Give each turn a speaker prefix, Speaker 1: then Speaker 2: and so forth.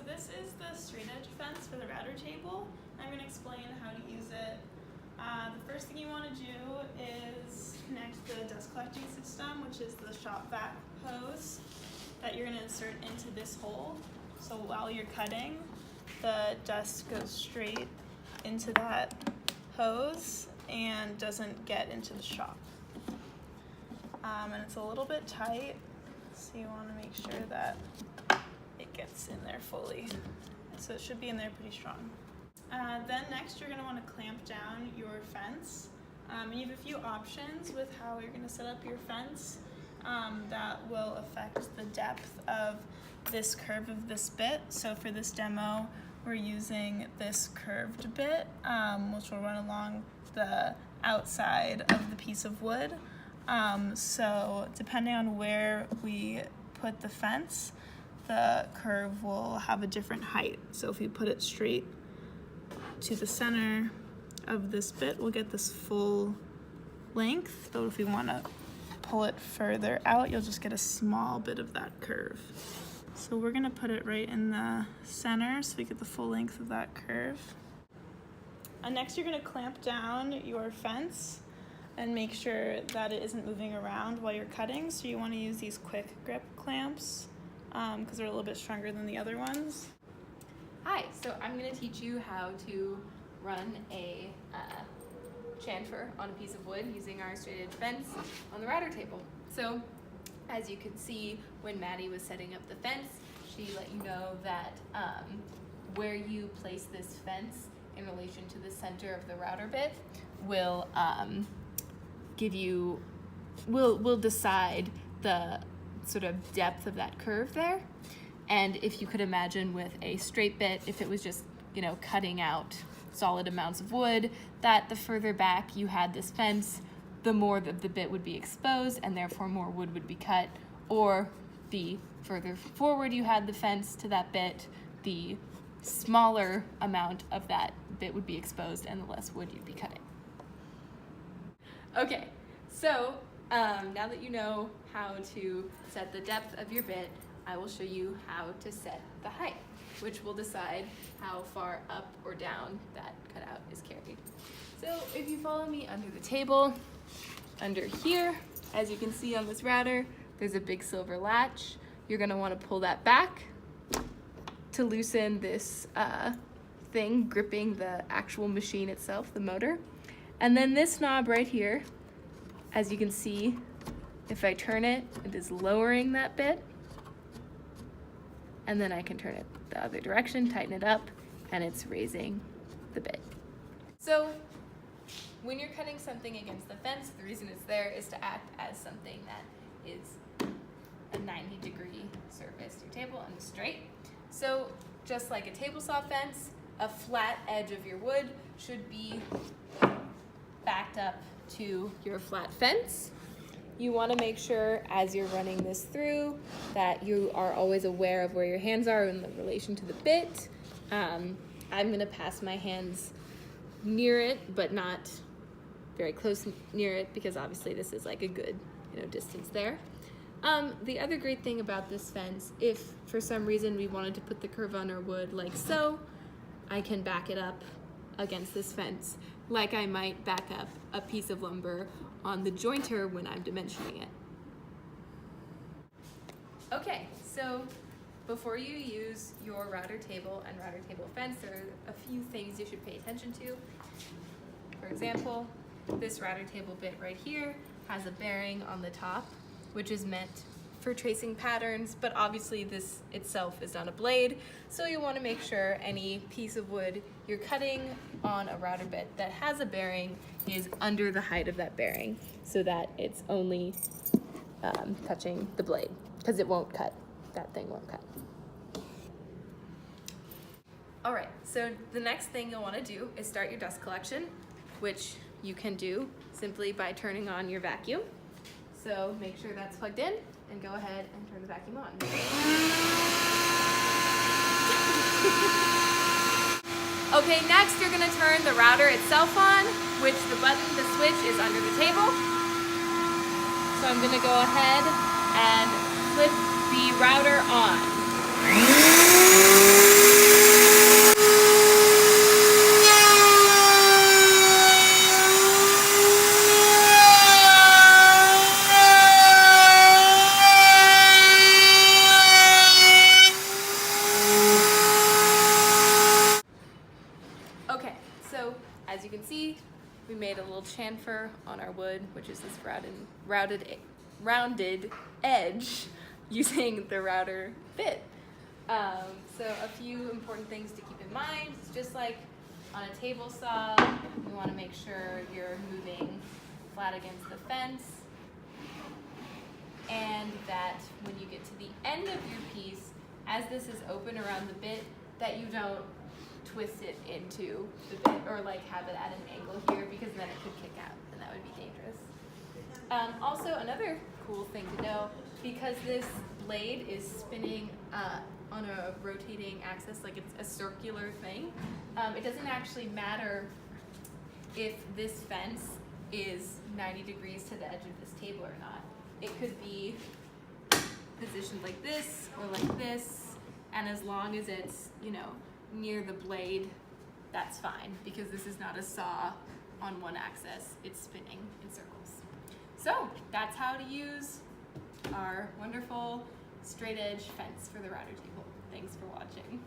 Speaker 1: this is the straight edge fence for the router table. I'm going to explain how to use it. The first thing you want to do is connect the dust collecting system, which is the shop vac hose that you're going to insert into this hole. So while you're cutting, the dust goes straight into that hose and doesn't get into the shop. And it's a little bit tight, so you want to make sure that it gets in there fully. So it should be in there pretty strong. Then next you're going to want to clamp down your fence. And you have a few options with how you're going to set up your fence that will affect the depth of this curve of this bit. So for this demo, we're using this curved bit, which will run along the outside of the piece of wood. So depending on where we put the fence, the curve will have a different height. So if we put it straight to the center of this bit, we'll get this full length. But if we want to pull it further out, you'll just get a small bit of that curve. So we're going to put it right in the center so we get the full length of that curve. And next you're going to clamp down your fence and make sure that it isn't moving around while you're cutting. So you want to use these quick grip clamps because they're a little bit stronger than the other ones.
Speaker 2: Hi, so I'm going to teach you how to run a chamfer on a piece of wood using our straight edge fence on the router table. So as you can see, when Maddie was setting up the fence, she let you know that where you place this fence in relation to the center of the router bit will will decide the sort of depth of that curve there. And if you could imagine with a straight bit, if it was just, cutting out solid amounts of wood, that the further back you had this fence, the more that the bit would be exposed and therefore more wood would be cut, or the further forward you had the fence to that bit, the smaller amount of that bit would be exposed and the less wood you'd be cutting. Okay, so now that you know how to set the depth of your bit, I will show you how to set the height, which will decide how far up or down that cutout is carried. So if you follow me under the table, under here, as you can see on this router, there's a big silver latch. You're going to want to pull that back to loosen this thing gripping the actual machine itself, the motor. And then this knob right here, as you can see, if I turn it, it is lowering that bit. And then I can turn it the other direction, tighten it up, and it's raising the bit. So when you're cutting something against the fence, the reason it's there is to act as something that is a 90-degree surface to your table and straight. So just like a table saw fence, a flat edge of your wood should be backed up to your flat fence. You want to make sure as you're running this through that you are always aware of where your hands are in relation to the bit. I'm going to pass my hands near it, but not very close near it, because obviously this is like a good distance there. The other great thing about this fence, if for some reason we wanted to put the curve on our wood like so, I can back it up against this fence like I might back up a piece of lumber on the jointer when I'm dimensioning it. Okay, so before you use your router table and router table fence, there are a few things you should pay attention to. For example, this router table bit right here has a bearing on the top, which is meant for tracing patterns, but obviously this itself is not a blade, so you want to make sure any piece of wood you're cutting on a router bit that has a bearing is under the height of that bearing, so that it's only touching the blade, because it won't cut. That thing won't cut. All right, so the next thing you'll want to do is start your dust collection, which you can do simply by turning on your vacuum. So make sure that's plugged in and go ahead and turn the vacuum on. Okay, next you're going to turn the router itself on, which the switch is under the table. So I'm going to go ahead and flip the router on. can see, we made a little chamfer on our wood, which is this rounded edge using the router bit. So a few important things to keep in mind. It's just like on a table saw, you want to make sure you're moving flat against the fence, and that when you get to the end of your piece, as this is open around the bit, that you don't twist it into the bit or like have it at an angle here, because then it could kick out and that would be dangerous. Also, another cool thing to know, because this blade is spinning on a rotating axis, like it's a circular thing, it doesn't actually matter if this fence is 90 degrees to the edge of this table or not. It could be positioned like this or like this, and as long as it's, you know, near the blade, that's fine, because this is not a saw on one axis, it's spinning in circles. So that's how to use our wonderful straight edge fence for the router table. Thanks for watching.